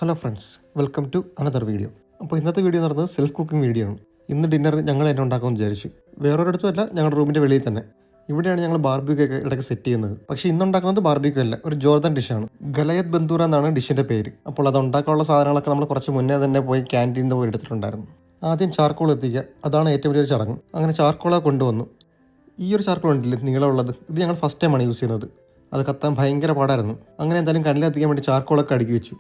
Hello friends, welcome to another video. അപ്പോൾ ഇന്നത്തെ video എന്ന് പറയുന്നത് സെൽഫ് കുക്കിംഗ് വീഡിയോ ആണ്. ഇന്ന് ഡിന്നർ ഞങ്ങൾ തന്നെ ഉണ്ടാക്കുമെന്ന് വിചാരിച്ചു. വേറൊരിടത്തുമല്ല, ഞങ്ങളുടെ റൂമിൻ്റെ വെളിയിൽ തന്നെ. ഇവിടെയാണ് ഞങ്ങൾ ബാർബിക്യൂ ഒക്കെ ഇടയ്ക്ക് സെറ്റ് ചെയ്യുന്നത്. പക്ഷേ ഇന്നുണ്ടാക്കുന്നത് ബാർബിക്യൂ അല്ല, ഒരു ജോർദാൻ ഡിഷാണ്. ഗലയത് ബന്ദൂറ എന്നാണ് ഡിഷിൻ്റെ പേര്. അപ്പോൾ അത് ഉണ്ടാക്കാനുള്ള സാധനങ്ങളൊക്കെ നമ്മൾ കുറച്ച് മുന്നേ തന്നെ പോയി ക്യാൻറ്റീനിൽ പോയി എടുത്തിട്ടുണ്ടായിരുന്നു. ആദ്യം ചാർക്കോൾ എത്തിക്കുക, അതാണ് ഏറ്റവും വലിയൊരു ചടങ്ങ്. അങ്ങനെ ചാർക്കോളെ കൊണ്ടുവന്നു. ഈ ഒരു ചാർക്കോൾ ഉണ്ടല്ലേ നീളമുള്ളത്, ഇത് ഞങ്ങൾ ഫസ്റ്റ് ടൈമാണ് യൂസ് ചെയ്യുന്നത്. അത് കത്താൻ ഭയങ്കര പാടായിരുന്നു. അങ്ങനെ എന്തായാലും കനലെത്തിക്കാൻ വേണ്ടി ചാർക്കോളൊക്കെ അടുക്കി വെച്ചു.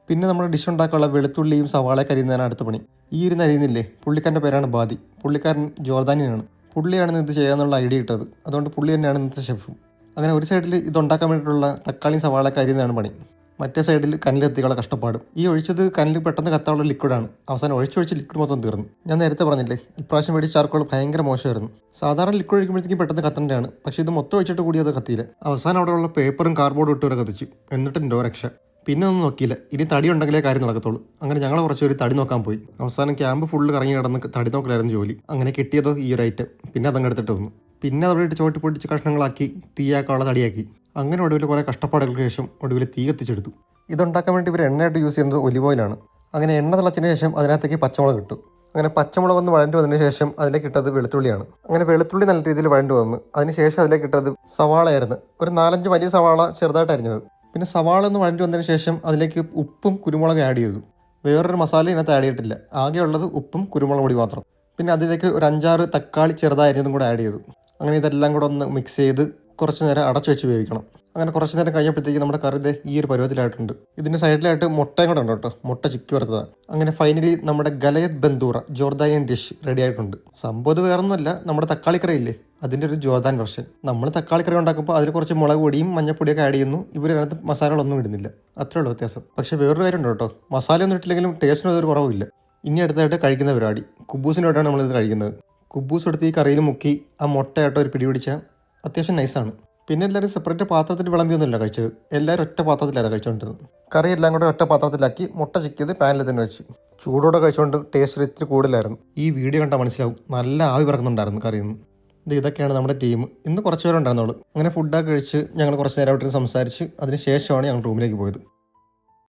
പിന്നെ നമ്മുടെ ഡിഷ് ഉണ്ടാക്കാനുള്ള വെളുത്തുള്ളിയും സവാളയൊക്കെ അരിയുന്നതാണ് അടുത്ത പണി. ഈ ഇരുന്ന് അരിയുന്നില്ലേ, പുള്ളിക്കാരൻ്റെ പേരാണ് ബാദി. പുള്ളിക്കാരൻ ജോർദാനിയാണ്. പുള്ളിയാണ് ഇത് ചെയ്യാനുള്ള ഐഡിയ കിട്ടത്. അതുകൊണ്ട് പുള്ളി തന്നെയാണ് ഇന്നത്തെ ഷെഫും. അങ്ങനെ ഒരു സൈഡിൽ ഇതുണ്ടാക്കാൻ വേണ്ടിയിട്ടുള്ള തക്കാളിയും സവാളയൊക്കെ അരിയുന്നതാണ് പണി, മറ്റേ സൈഡിൽ കനലെത്തിയുള്ള കഷ്ടപ്പാടും. ഈ ഒഴിച്ചത് കനലിൽ പെട്ടെന്ന് കത്താനുള്ള ലിക്വിഡാണ്. അവസാനം ഒഴിച്ചൊഴിച്ച് ലിക്വിഡ് മൊത്തം തീർന്നു. ഞാൻ നേരത്തെ പറഞ്ഞില്ലേ, ഇപ്രാവശ്യം മേടിച്ച ചാർക്കോൾ ഭയങ്കര മോശമായിരുന്നു. സാധാരണ ലിക്വിഡ് ഒഴിക്കുമ്പോഴത്തേക്കും പെട്ടെന്ന് കത്തേണ്ടതാണ്, പക്ഷേ ഇത് മൊത്തം ഒഴിച്ചിട്ട് കൂടി അത് കത്തിയില്ല. അവസാനം അവിടെയുള്ള പേപ്പറും കാർഡ്ബോർഡും ഇട്ട് വരെ കത്തിച്ചു. എന്നിട്ട് എന്തോ രക്ഷ. പിന്നെ ഒന്നും നോക്കിയില്ല, ഇനി തടി ഉണ്ടെങ്കിലേ കാര്യം നടക്കത്തുള്ളൂ. അങ്ങനെ ഞങ്ങൾ കുറച്ച് തടി നോക്കാൻ പോയി. അവസാനം ക്യാമ്പ് ഫുള്ള് കറങ്ങി കിടന്ന് തടി നോക്കലായിരുന്നു ജോലി. അങ്ങനെ കിട്ടിയതോ ഈ ഒരു ഐറ്റം. പിന്നെ അതങ്ങ് എടുത്തിട്ട് വന്നു. പിന്നെ അതവിടെ ഇട്ട് ചോട്ടി പൊട്ടിച്ച് കഷ്ണങ്ങളാക്കി തീയാക്കാനുള്ള തടിയാക്കി. അങ്ങനെ ഒടുവിൽ കുറേ കഷ്ടപ്പാടുകൾക്ക് ശേഷം ഒടുവിൽ തീ കത്തിച്ചെടുത്തു. ഇതുണ്ടാക്കാൻ വേണ്ടി ഇവർ എണ്ണയായിട്ട് യൂസ് ചെയ്യുന്നത് ഒലിവ് ഓയിലാണ്. അങ്ങനെ എണ്ണ തിളച്ചതിന് ശേഷം അതിനകത്തേക്ക് പച്ചമുളക് ഇട്ടു. അങ്ങനെ പച്ചമുളക് ഒന്ന് വഴണ്ടി വന്നതിന് ശേഷം അതിലേക്ക് ഇട്ടത് വെളുത്തുള്ളിയാണ്. അങ്ങനെ വെളുത്തുള്ളി നല്ല രീതിയിൽ വഴണ്ടി വന്നു. അതിനുശേഷം അതിലേക്ക് ഇട്ടത് സവാളയായിരുന്നു. ഒരു 4-5 വലിയ സവാള ചെറുതായിട്ട് അരിഞ്ഞത്. പിന്നെ സവാള ഒന്ന് വഴണ്ടി വന്നതിന് ശേഷം അതിലേക്ക് ഉപ്പും കുരുമുളകും ആഡ് ചെയ്തു. വേറൊരു മസാല ഇതിനകത്ത് ആഡ് ചെയ്തിട്ടില്ല, ആകെയുള്ളത് ഉപ്പും കുരുമുളക് പൊടി മാത്രം. പിന്നെ അതിലേക്ക് ഒരു 5-6 തക്കാളി ചെറുതായി അരിഞ്ഞതും കൂടെ ആഡ് ചെയ്തു. അങ്ങനെ ഇതെല്ലാം കൂടെ ഒന്ന് മിക്സ് ചെയ്ത് കുറച്ച് നേരം അടച്ചു വെച്ച് വേവിക്കണം. അങ്ങനെ കുറച്ച് നേരം കഴിഞ്ഞപ്പോഴത്തേക്ക് നമ്മുടെ കറി ഈ ഒരു പരുവത്തിലായിട്ടുണ്ട്. ഇതിൻ്റെ സൈഡിലായിട്ട് മുട്ടയും കൂടെ ഉണ്ട് കേട്ടോ, മുട്ട ചിക്കി വറുത്തതാണ്. അങ്ങനെ ഫൈനലി നമ്മുടെ ഗലയത് ബന്ദൂറ ജോർദാനിയൻ ഡിഷ് റെഡി ആയിട്ടുണ്ട്. സംഭവം വേറൊന്നുമല്ല, നമ്മുടെ തക്കാളിക്കറി ഇല്ലേ, അതിൻ്റെ ഒരു ജോർദാൻ വെർഷൻ. നമ്മൾ തക്കാളിക്കറി ഉണ്ടാക്കുമ്പോൾ അതിൽ കുറച്ച് മുളക് പൊടിയും മഞ്ഞപ്പൊടിയൊക്കെ ആഡ് ചെയ്യുന്നു. ഇവർ അതിനകത്ത് മസാലകളൊന്നും ഇടുന്നില്ല, അത്രേ ഉള്ളൂ വ്യത്യാസം. പക്ഷേ വേറൊരു കാര്യമുണ്ട് കേട്ടോ, മസാല ഒന്നും ഇട്ടില്ലെങ്കിലും ടേസ്റ്റിന് അതൊരു കുറവില്ല. ഇനി അടുത്തായിട്ട് കഴിക്കുന്ന പരിപാടി, കുബൂസിനോട്ടാണ് നമ്മളിത് കഴിക്കുന്നത്. കുബൂസ് എടുത്ത് ഈ കറിയിൽ മുക്കി ആ മുട്ടയായിട്ട് ഒരു പിടി പിടിച്ചാൽ അത്യാവശ്യം നൈസാണ്. പിന്നെ എല്ലാവരും സെപ്പറേറ്റ് പാത്രത്തിൽ വിളമ്പിയൊന്നുമില്ല കഴിച്ചത്, എല്ലാവരും ഒറ്റ പാത്രത്തിലാണ് കഴിച്ചുകൊണ്ടിരുന്നത്. കറി എല്ലാം കൂടെ ഒറ്റ പാത്രത്തിലാക്കി മുട്ട ചിക്കിയത് പാനിൽ തന്നെ വെച്ച് ചൂടോടെ കഴിച്ചുകൊണ്ട് ടേസ്റ്റ് ഇത്തിരി കൂടുതലായിരുന്നു. ഈ വീഡിയോ കണ്ടാൽ മനസ്സിലാവും, നല്ല ആവി പറക്കുന്നുണ്ടായിരുന്നു കറിയിൽ നിന്ന്. ഇതൊക്കെയാണ് നമ്മുടെ ടീം. ഇന്ന് കുറച്ച് പേരുണ്ടായിരുന്നുള്ളൂ. അങ്ങനെ ഫുഡൊക്കെ കഴിച്ച് ഞങ്ങൾ കുറച്ച് നേരമായിട്ട് സംസാരിച്ച് അതിന് ശേഷമാണ് ഞങ്ങൾ റൂമിലേക്ക് പോയത്.